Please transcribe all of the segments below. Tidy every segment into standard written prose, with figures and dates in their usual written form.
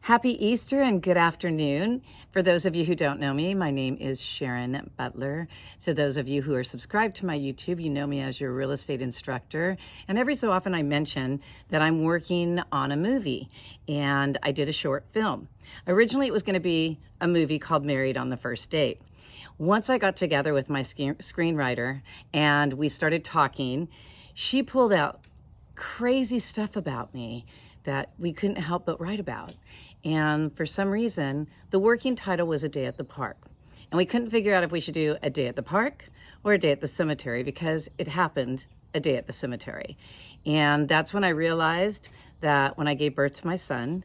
Happy Easter and good afternoon. For those of you who don't know me, my name is Sharon Butler. To those of you who are subscribed to my YouTube, you know me as your real estate instructor. And every so often I mention that I'm working on a movie, and I did a short film. Originally it was going to be a movie called Married on the First Date. Once I got together with my screenwriter and we started talking, she pulled out crazy stuff about me that we couldn't help but write about. And for some reason, the working title was A Day at the Park. And we couldn't figure out if we should do A Day at the Park or A Day at the Cemetery, because it happened a day at the cemetery. And that's when I realized that when I gave birth to my son,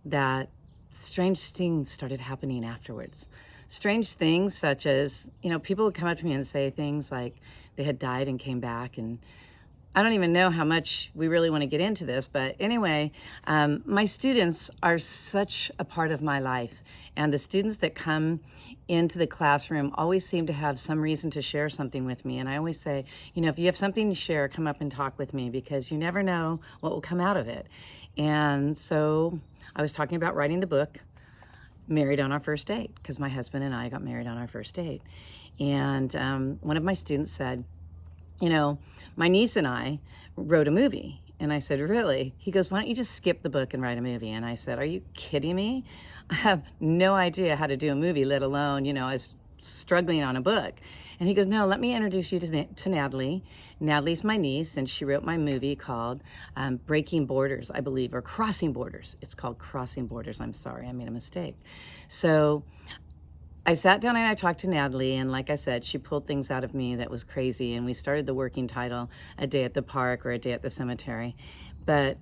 that strange things started happening afterwards. Strange things such as, people would come up to me and say things like they had died and came back, and I don't even know how much we really want to get into this, but anyway, my students are such a part of my life, and the students that come into the classroom always seem to have some reason to share something with me. And I always say, if you have something to share, come up and talk with me, because you never know what will come out of it. And so I was talking about writing the book, Married on Our First Date, because my husband and I got married on our first date. And one of my students said, my niece and I wrote a movie. And I said, really? He goes, why don't you just skip the book and write a movie? And I said, are you kidding me? I have no idea how to do a movie, let alone, I was struggling on a book. And he goes, no, let me introduce you to Natalie. Natalie's my niece, and she wrote my movie called Breaking Borders, I believe, or Crossing Borders. It's called Crossing Borders. I'm sorry, I made a mistake. So I sat down and I talked to Natalie, and like I said, she pulled things out of me that was crazy, and we started the working title, A Day at the Park or A Day at the Cemetery. But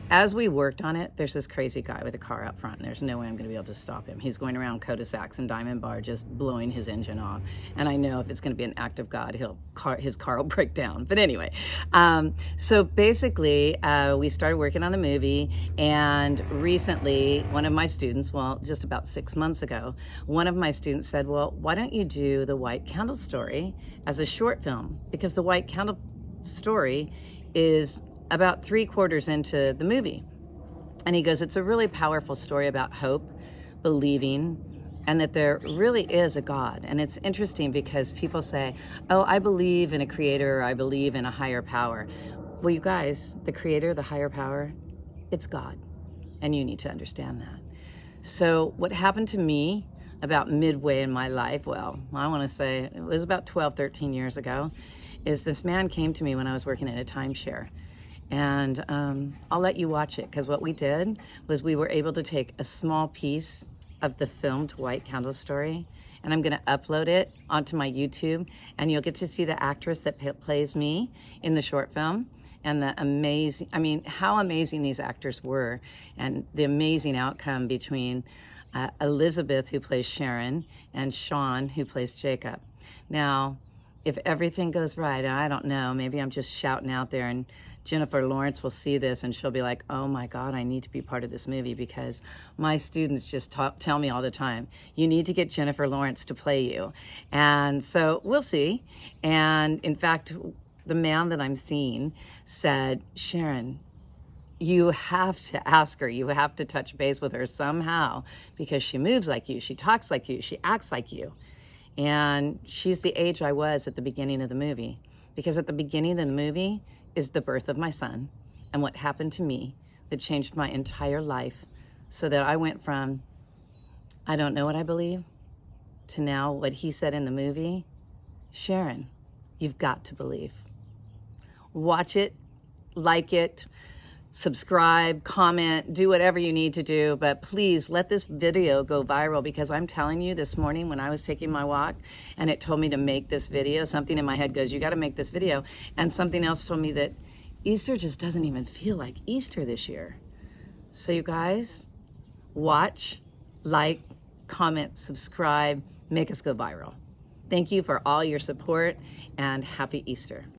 as we worked on it, there's this crazy guy with a car out front, and there's no way I'm going to be able to stop him. He's going around cul-de-sacs and Diamond Bar just blowing his engine off. And I know if it's going to be an act of God, his car will break down. But anyway, so basically, we started working on the movie, and recently, one of my students, just about 6 months ago, one of my students said, well, why don't you do the White Candle Story as a short film? Because the White Candle Story is about 3/4 into the movie. And he goes, it's a really powerful story about hope, believing, and that there really is a God. And it's interesting because people say, oh, I believe in a creator, or I believe in a higher power. Well, you guys, the creator, the higher power, it's God. And you need to understand that. So what happened to me about midway in my life, well, I want to say it was about 12, 13 years ago, is this man came to me when I was working at a timeshare. And I'll let you watch it, because what we did was we were able to take a small piece of the filmed White Candle Story, and I'm going to upload it onto my YouTube, and you'll get to see the actress that plays me in the short film, and how amazing these actors were, and the amazing outcome between Elizabeth, who plays Sharon, and Sean, who plays Jacob. Now, if everything goes right, and I don't know, maybe I'm just shouting out there, and Jennifer Lawrence will see this and she'll be like, oh my God, I need to be part of this movie, because my students just tell me all the time, you need to get Jennifer Lawrence to play you. And so we'll see. And in fact, the man that I'm seeing said, Sharon, you have to ask her, you have to touch base with her somehow, because she moves like you, she talks like you, she acts like you. And she's the age I was at the beginning of the movie, because at the beginning of the movie is the birth of my son and what happened to me that changed my entire life, so that I went from, I don't know what I believe, to now what he said in the movie, Sharon, you've got to believe. Watch it, like it, subscribe, comment, do whatever you need to do, but please let this video go viral, because I'm telling you, this morning when I was taking my walk and it told me to make this video, something in my head goes, you got to make this video, and something else told me that Easter just doesn't even feel like Easter this year. So you guys, watch, like, comment, subscribe, make us go viral. Thank you for all your support, and happy Easter.